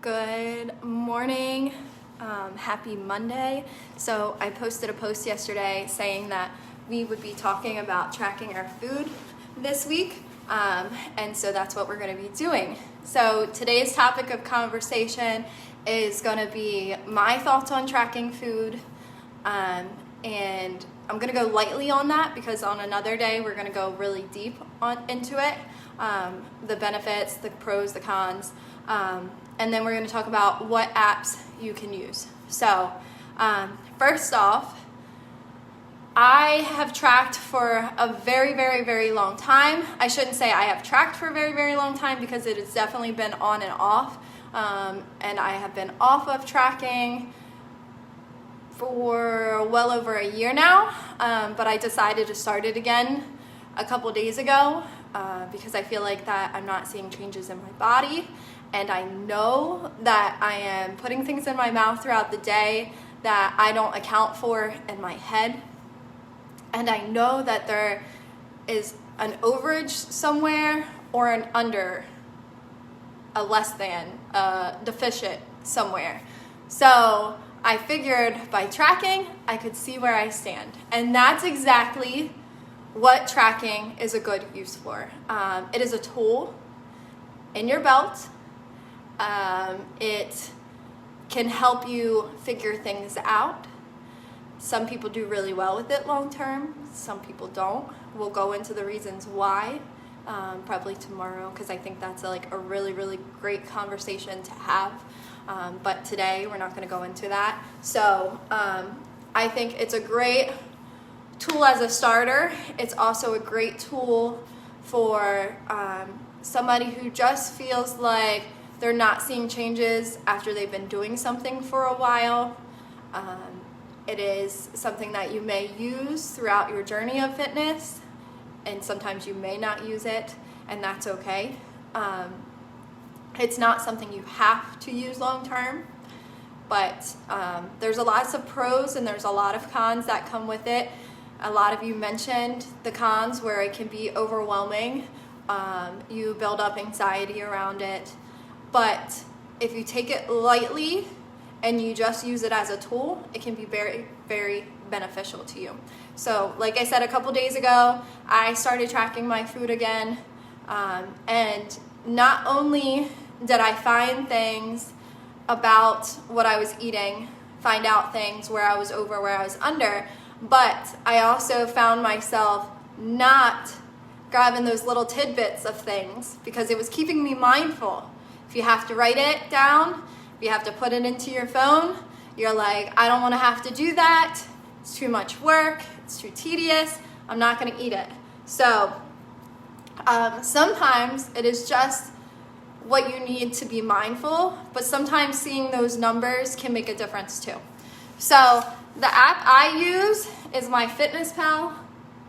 Good morning. Happy Monday. So I posted a post yesterday saying that we would be talking about tracking our food this week. And so that's what we're going to be doing. So today's topic of conversation is going to be my thoughts on tracking food. And I'm going to go lightly on that because on another day we're going to go really deep into it. The benefits, the pros, the cons. And then we're going to talk about what apps you can use. So first off, I have tracked for a very, very, very long time. I shouldn't say I have tracked for a very, very long time because it has definitely been on and off. And I have been off of tracking for well over a year now. But I decided to start it again a couple days ago because I feel like that I'm not seeing changes in my body. And I know that I am putting things in my mouth throughout the day that I don't account for in my head. And I know that there is an overage somewhere or an under, a less than, deficient somewhere. So I figured by tracking, I could see where I stand. And that's exactly what tracking is a good use for. It is a tool in your belt. It can help you figure things out. Some people do really well with it long term. Some people don't. We'll go into the reasons why probably tomorrow because I think that's a really, really great conversation to have. But today we're not going to go into that. So I think it's a great tool as a starter. It's also a great tool for somebody who just feels like they're not seeing changes after they've been doing something for a while. It is something that you may use throughout your journey of fitness, and sometimes you may not use it, and that's okay. It's not something you have to use long term, but there's a lots of pros and there's a lot of cons that come with it. A lot of you mentioned the cons where it can be overwhelming. You build up anxiety around it. But if you take it lightly and you just use it as a tool, it can be very, very beneficial to you. So like I said a couple days ago, I started tracking my food again. And not only did I find things about what I was eating, find out things where I was over, where I was under, but I also found myself not grabbing those little tidbits of things because it was keeping me mindful. If you have to write it down, if you have to put it into your phone, you're like, I don't want to have to do that. It's too much work. It's too tedious. I'm not going to eat it. So sometimes it is just what you need to be mindful, but sometimes seeing those numbers can make a difference too. So the app I use is MyFitnessPal.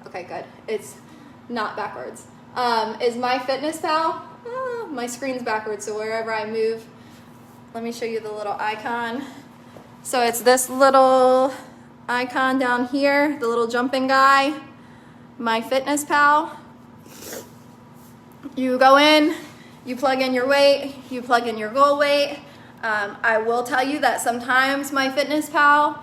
Okay, good. It's not backwards. Is MyFitnessPal. My screen's backwards, so wherever I move, let me show you the little icon. So it's this little icon down here, the little jumping guy, MyFitnessPal. You go in, you plug in your weight, you plug in your goal weight. I will tell you that sometimes MyFitnessPal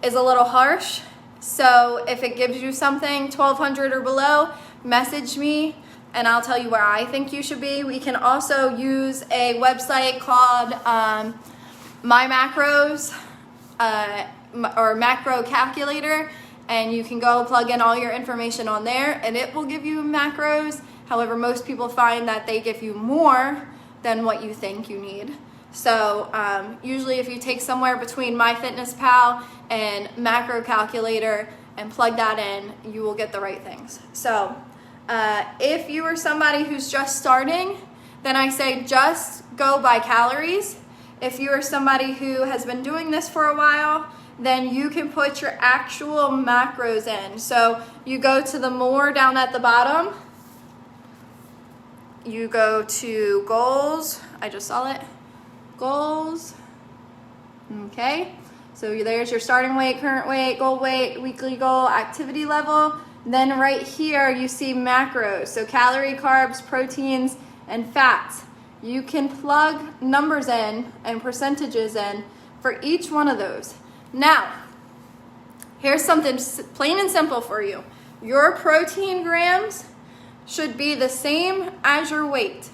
is a little harsh. So if it gives you something 1200 or below, message me and I'll tell you where I think you should be. We can also use a website called My Macros or Macro Calculator, and you can go plug in all your information on there and it will give you macros. However, most people find that they give you more than what you think you need. So usually if you take somewhere between MyFitnessPal and Macro Calculator and plug that in, you will get the right things. So if you are somebody who's just starting, then I say just go by calories. If you are somebody who has been doing this for a while, then you can put your actual macros in. So you go to the more down at the bottom. You go to goals. I just saw it. Goals. Okay. So there's your starting weight, current weight, goal weight, weekly goal, activity level. Then right here you see macros. So calorie, carbs, proteins, and fats. you can plug numbers in and percentages in for each one of those. Now, here's something plain and simple for you. Your protein grams should be the same as your weight.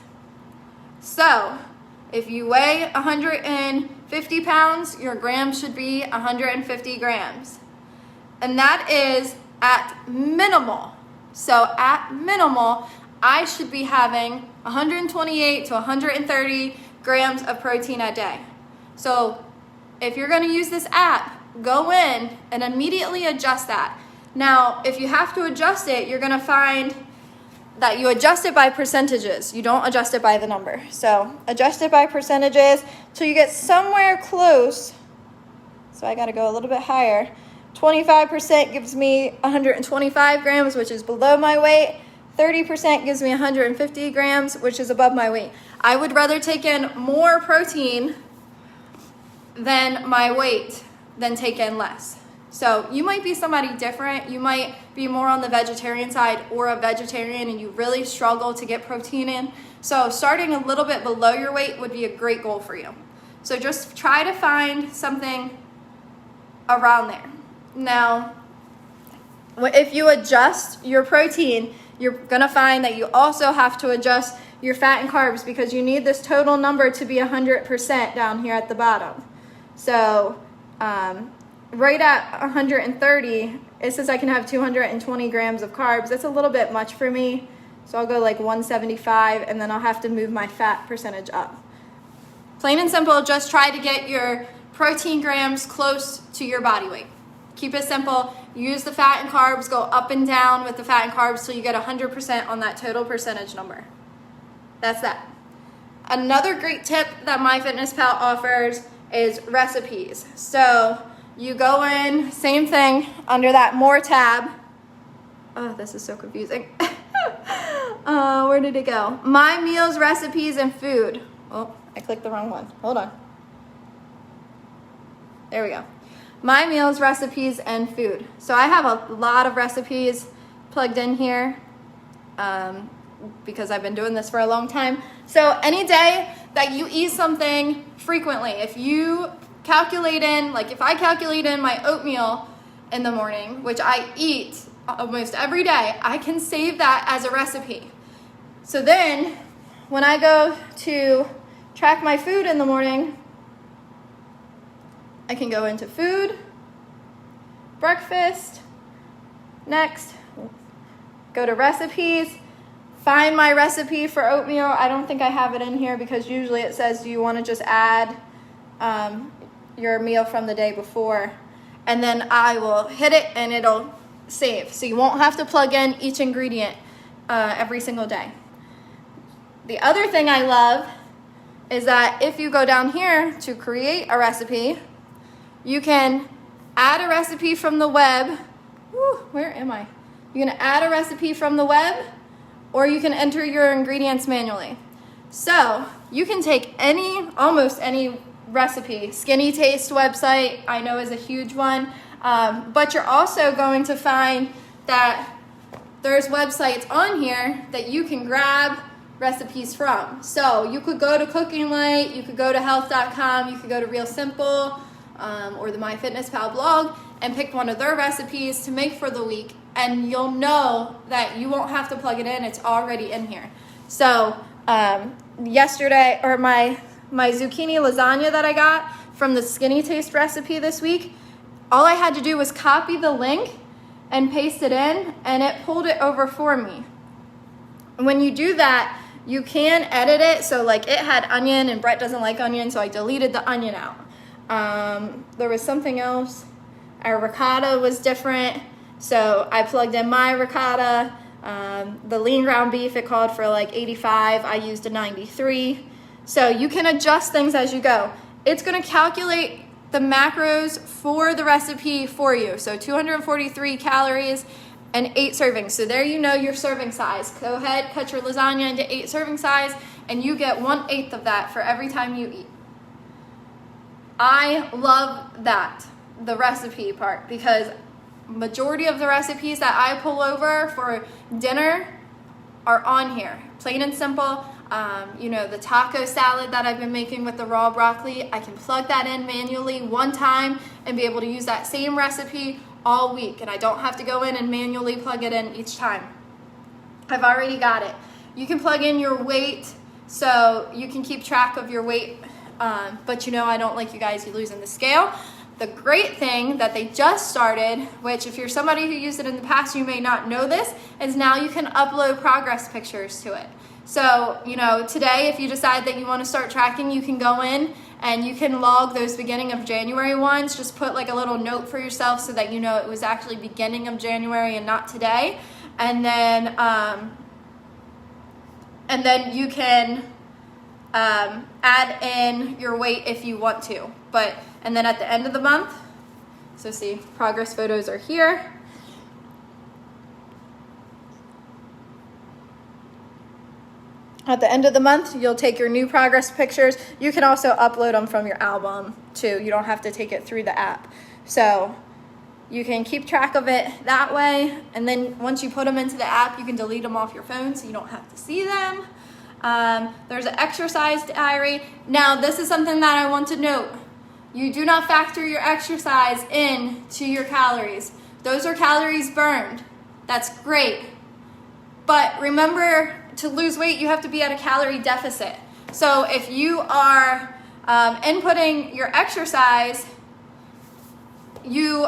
So, if you weigh 150 pounds, your grams should be 150 grams. And that is at minimal. So at minimal, I should be having 128 to 130 grams of protein a day. So if you're going to use this app, go in and immediately adjust that. Now, if you have to adjust it, you're going to find that you adjust it by percentages. You don't adjust it by the number. So adjust it by percentages till you get somewhere close. So I got to go a little bit higher. 25% gives me 125 grams, which is below my weight. 30% gives me 150 grams, which is above my weight. I would rather take in more protein than my weight than take in less. So you might be somebody different. You might be more on the vegetarian side or a vegetarian and you really struggle to get protein in. So starting a little bit below your weight would be a great goal for you. So just try to find something around there. Now, if you adjust your protein, you're gonna find that you also have to adjust your fat and carbs because you need this total number to be 100% down here at the bottom. So right at 130, it says I can have 220 grams of carbs. That's a little bit much for me. So I'll go like 175 and then I'll have to move my fat percentage up. Plain and simple, just try to get your protein grams close to your body weight. Keep it simple. Use the fat and carbs, go up and down with the fat and carbs till you get 100% on that total percentage number. That's that. Another great tip that MyFitnessPal offers is recipes. So you go in, same thing, under that More tab. Oh, this is so confusing. Where did it go? My meals, recipes, and food. Oh, I clicked the wrong one. Hold on. There we go. My meals, recipes, and food. So I have a lot of recipes plugged in here because I've been doing this for a long time. So any day that you eat something frequently, if you calculate in, like if I calculate in my oatmeal in the morning, which I eat almost every day, I can save that as a recipe. So then when I go to track my food in the morning, I can go into food, breakfast, next, go to recipes, find my recipe for oatmeal. I don't think I have it in here because usually it says, do you want to just add your meal from the day before? And then I will hit it and it'll save. So you won't have to plug in each ingredient every single day. The other thing I love is that if you go down here to create a recipe, you can add a recipe from the web. Where am I? You can add a recipe from the web, or you can enter your ingredients manually. So you can take almost any recipe. Skinny Taste website, I know, is a huge one. But you're also going to find that there's websites on here that you can grab recipes from. So you could go to Cooking Light, you could go to health.com, you could go to Real Simple, or the MyFitnessPal blog and pick one of their recipes to make for the week, and you'll know that you won't have to plug it in. It's already in here. So yesterday, or my zucchini lasagna that I got from the Skinny Taste recipe this week, all I had to do was copy the link and paste it in, and it pulled it over for me. When you do that, you can edit it. So like it had onion, and Brett doesn't like onion, so I deleted the onion out. There was something else. Our ricotta was different, so I plugged in my ricotta. The lean ground beef, it called for like 85. I used a 93. So you can adjust things as you go. It's going to calculate the macros for the recipe for you. So 243 calories and 8 servings. So there you know your serving size. Go ahead, cut your lasagna into 8 serving size, and you get 1/8 of that for every time you eat. I love that, the recipe part, because majority of the recipes that I pull over for dinner are on here. Plain and simple. You know, the taco salad that I've been making with the raw broccoli, I can plug that in manually one time and be able to use that same recipe all week, and I don't have to go in and manually plug it in each time. I've already got it. You can plug in your weight so you can keep track of your weight, but you know, I don't like you guys losing the scale. The great thing that they just started, which if you're somebody who used it in the past, you may not know this, is now you can upload progress pictures to it. So, you know, today, if you decide that you want to start tracking, you can go in and you can log those beginning of January ones. Just put like a little note for yourself so that you know it was actually beginning of January and not today. And then you can add in your weight if you want to. And then at the end of the month, so see, progress photos are here. At the end of the month, you'll take your new progress pictures. You can also upload them from your album too. You don't have to take it through the app. So you can keep track of it that way. And then once you put them into the app, you can delete them off your phone so you don't have to see them. There's an exercise diary. Now, this is something that I want to note. You do not factor your exercise into your calories. Those are calories burned. That's great. But remember, to lose weight, you have to be at a calorie deficit. So if you are inputting your exercise, you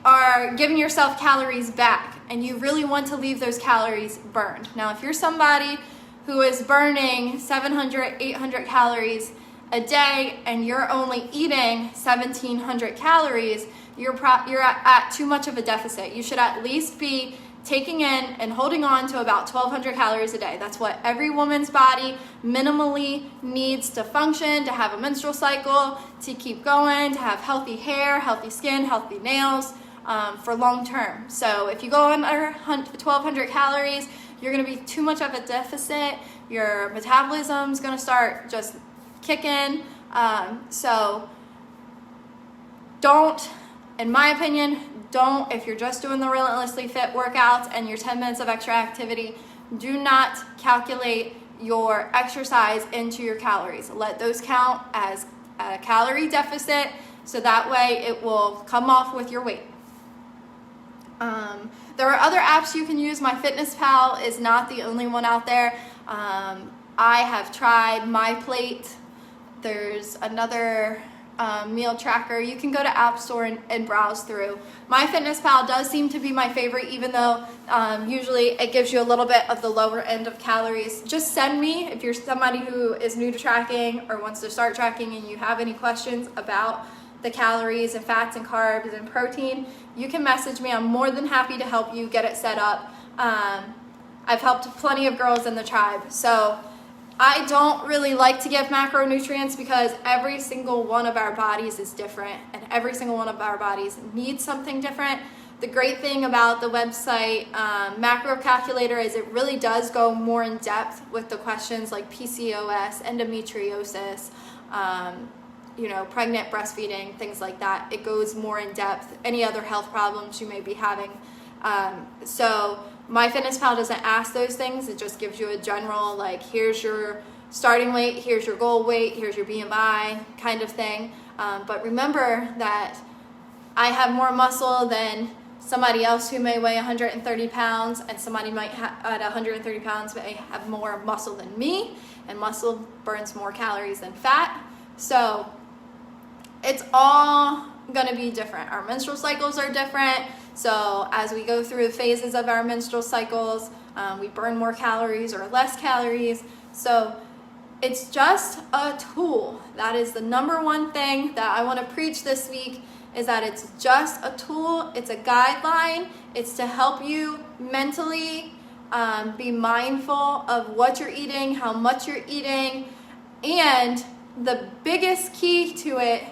are giving yourself calories back, and you really want to leave those calories burned. Now, if you're somebody who is burning 700, 800 calories a day and you're only eating 1,700 calories, you're at too much of a deficit. You should at least be taking in and holding on to about 1,200 calories a day. That's what every woman's body minimally needs to function, to have a menstrual cycle, to keep going, to have healthy hair, healthy skin, healthy nails, for long term. So if you go under 1,200 calories, you're gonna be too much of a deficit. Your metabolism's gonna start just kicking. So don't, in my opinion, if you're just doing the Relentlessly Fit workouts and your 10 minutes of extra activity, do not calculate your exercise into your calories. Let those count as a calorie deficit, so that way it will come off with your weight. There are other apps you can use. MyFitnessPal is not the only one out there. I have tried MyPlate. There's another meal tracker. You can go to App Store and browse through. MyFitnessPal does seem to be my favorite, even though usually it gives you a little bit of the lower end of calories. Just send me, if you're somebody who is new to tracking or wants to start tracking and you have any questions about the calories and fats and carbs and protein, you can message me. I'm more than happy to help you get it set up. I've helped plenty of girls in the tribe. So I don't really like to give macronutrients because every single one of our bodies is different and every single one of our bodies needs something different. The great thing about the website macro calculator is it really does go more in depth with the questions like PCOS, endometriosis, pregnant breastfeeding, things like that. It goes more in depth, any other health problems you may be having. So MyFitnessPal doesn't ask those things. It just gives you a general, like, here's your starting weight, here's your goal weight, here's your BMI kind of thing. But remember that I have more muscle than somebody else who may weigh 130 pounds, and somebody might at 130 pounds may have more muscle than me, and muscle burns more calories than fat. So it's all gonna be different. Our menstrual cycles are different. So as we go through the phases of our menstrual cycles, we burn more calories or less calories. So it's just a tool. That is the number one thing that I want to preach this week, is that it's just a tool. It's a guideline. It's to help you mentally be mindful of what you're eating, how much you're eating. And the biggest key to it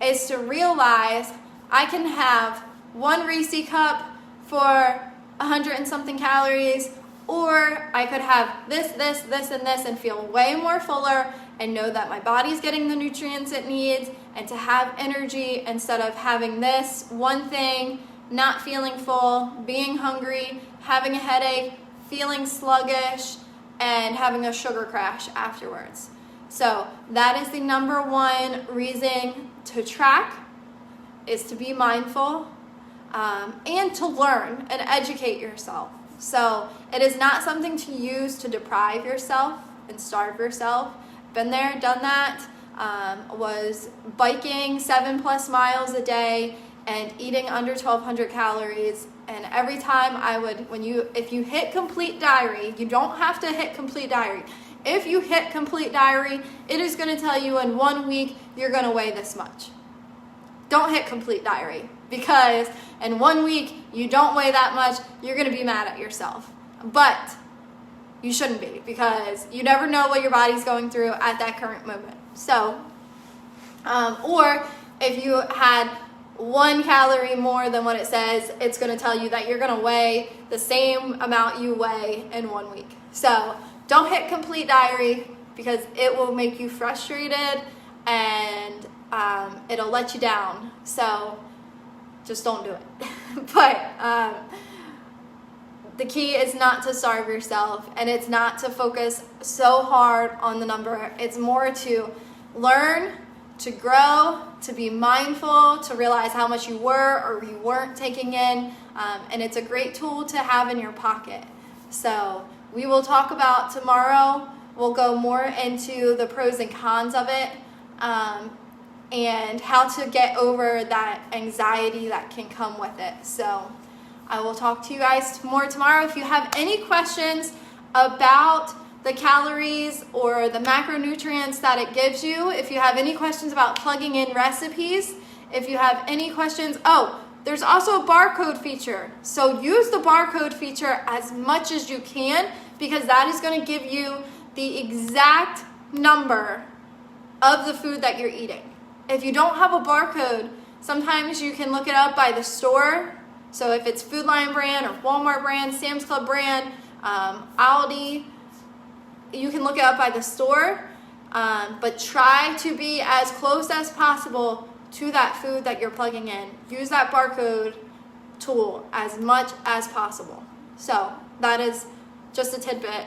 is to realize I can have one Reese cup for 100 and something calories, or I could have this, and this, and feel way more fuller and know that my body's getting the nutrients it needs, and to have energy instead of having this one thing, not feeling full, being hungry, having a headache, feeling sluggish, and having a sugar crash afterwards. So that is the number one reason to track, is to be mindful and to learn and educate yourself. So it is not something to use to deprive yourself and starve yourself. Been there, done that. Was biking 7+ miles a day and eating under 1,200 calories. And every time I would, if you hit complete diary, you don't have to hit complete diary. If you hit complete diary, it is going to tell you in 1 week you're going to weigh this much. Don't hit complete diary, because in 1 week you don't weigh that much, you're going to be mad at yourself. But you shouldn't be, because you never know what your body's going through at that current moment. So, or if you had 1 calorie more than what it says, it's going to tell you that you're going to weigh the same amount you weigh in 1 week. So don't hit complete diary, because it will make you frustrated and it'll let you down. So just don't do it. But the key is not to starve yourself, and it's not to focus so hard on the number. It's more to learn, to grow, to be mindful, to realize how much you were or you weren't taking in. And it's a great tool to have in your pocket. So we will talk about tomorrow. We'll go more into the pros and cons of it, and how to get over that anxiety that can come with it. So I will talk to you guys more tomorrow. If you have any questions about the calories or the macronutrients that it gives you, if you have any questions about plugging in recipes, if you have any questions, there's also a barcode feature. So use the barcode feature as much as you can, because that is going to give you the exact number of the food that you're eating. If you don't have a barcode, sometimes you can look it up by the store. So if it's Food Lion brand or Walmart brand, Sam's Club brand, Aldi, you can look it up by the store. But try to be as close as possible to that food that you're plugging in. Use that barcode tool as much as possible. So that is just a tidbit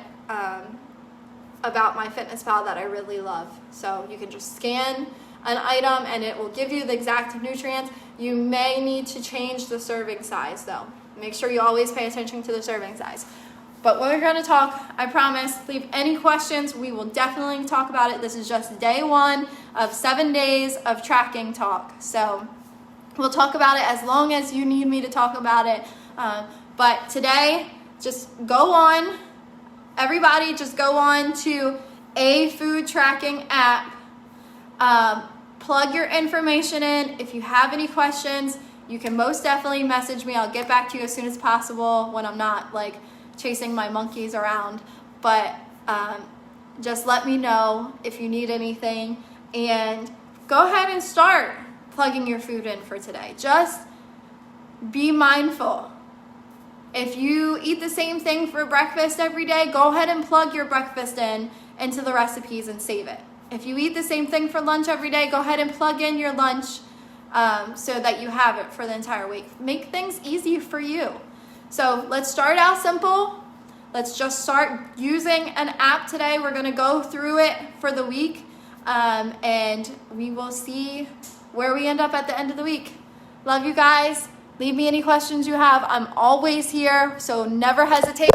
about MyFitnessPal that I really love. So you can just scan an item and it will give you the exact nutrients. You may need to change the serving size though. Make sure you always pay attention to the serving size. But we're going to talk, I promise. Leave any questions. We will definitely talk about it. This is just day 1 of 7 days of tracking talk. So we'll talk about it as long as you need me to talk about it. But today, just go on. Everybody just go on to a food tracking app. Plug your information in. If you have any questions, you can most definitely message me. I'll get back to you as soon as possible when I'm not chasing my monkeys around. But just let me know if you need anything, and go ahead and start plugging your food in for today. Just be mindful. If you eat the same thing for breakfast every day, go ahead and plug your breakfast into the recipes and save it. If you eat the same thing for lunch every day, go ahead and plug in your lunch so that you have it for the entire week. Make things easy for you. So let's start out simple. Let's just start using an app today. We're going to go through it for the week, and we will see where we end up at the end of the week. Love you guys. Leave me any questions you have. I'm always here, so never hesitate.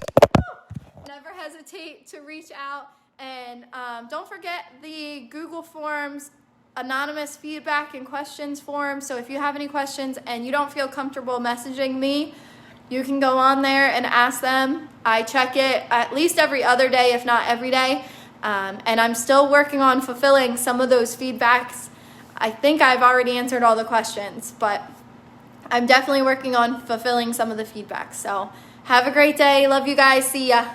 Never hesitate to reach out. And don't forget the Google Forms anonymous feedback and questions form. So if you have any questions and you don't feel comfortable messaging me, you can go on there and ask them. I check it at least every other day, if not every day. And I'm still working on fulfilling some of those feedbacks. I think I've already answered all the questions, but I'm definitely working on fulfilling some of the feedback. So have a great day. Love you guys. See ya.